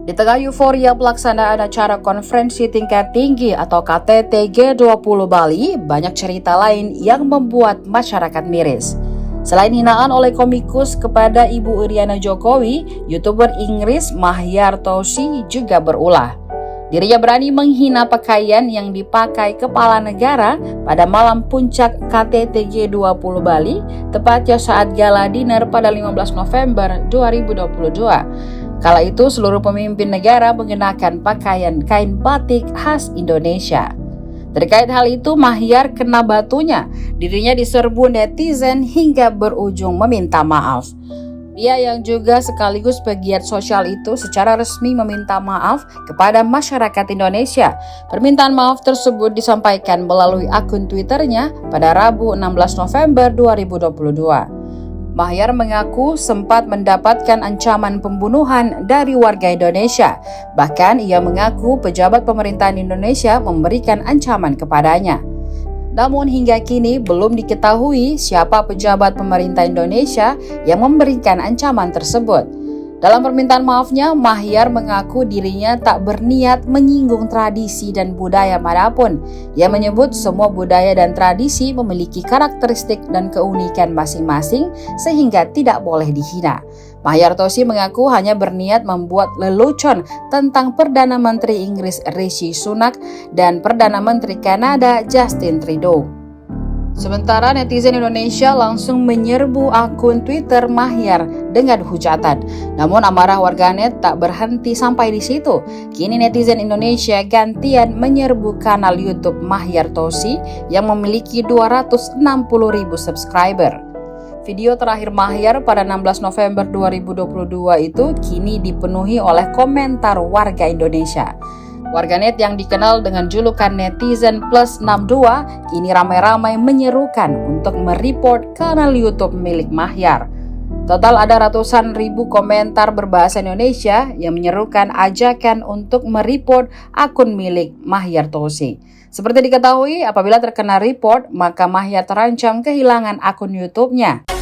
Di tengah euforia pelaksanaan acara konferensi tingkat tinggi atau KTT G20 Bali, banyak cerita lain yang membuat masyarakat miris. Selain hinaan oleh komikus kepada Ibu Iriana Jokowi, YouTuber Inggris Mahyar Tousi juga berulah. Dirinya berani menghina pakaian yang dipakai kepala negara pada malam puncak KTT G20 Bali, tepatnya saat gala dinner pada 15 November 2022. Kala itu seluruh pemimpin negara mengenakan pakaian kain batik khas Indonesia. Terkait hal itu, Mahyar kena batunya. Dirinya diserbu netizen hingga berujung meminta maaf. Dia yang juga sekaligus pegiat sosial itu secara resmi meminta maaf kepada masyarakat Indonesia. Permintaan maaf tersebut disampaikan melalui akun Twitternya pada Rabu 16 November 2022. Mahyar mengaku sempat mendapatkan ancaman pembunuhan dari warga Indonesia. Bahkan ia mengaku pejabat pemerintahan Indonesia memberikan ancaman kepadanya. Namun hingga kini belum diketahui siapa pejabat pemerintah Indonesia yang memberikan ancaman tersebut. Dalam permintaan maafnya, Mahyar mengaku dirinya tak berniat menyinggung tradisi dan budaya manapun. Ia menyebut semua budaya dan tradisi memiliki karakteristik dan keunikan masing-masing sehingga tidak boleh dihina. Mahyar Tousi mengaku hanya berniat membuat lelucon tentang Perdana Menteri Inggris Rishi Sunak dan Perdana Menteri Kanada Justin Trudeau. Sementara netizen Indonesia langsung menyerbu akun Twitter Mahyar dengan hujatan. Namun amarah warganet tak berhenti sampai di situ. Kini netizen Indonesia gantian menyerbu kanal YouTube Mahyar Tousi yang memiliki 260.000 subscriber. Video terakhir Mahyar pada 16 November 2022 itu kini dipenuhi oleh komentar warga Indonesia. Warganet yang dikenal dengan julukan netizen plus 62 kini ramai-ramai menyerukan untuk mereport kanal YouTube milik Mahyar. Total ada ratusan ribu komentar berbahasa Indonesia yang menyerukan ajakan untuk mereport akun milik Mahyar Tousi. Seperti diketahui, apabila terkena report, maka Mahyar terancam kehilangan akun YouTube-nya.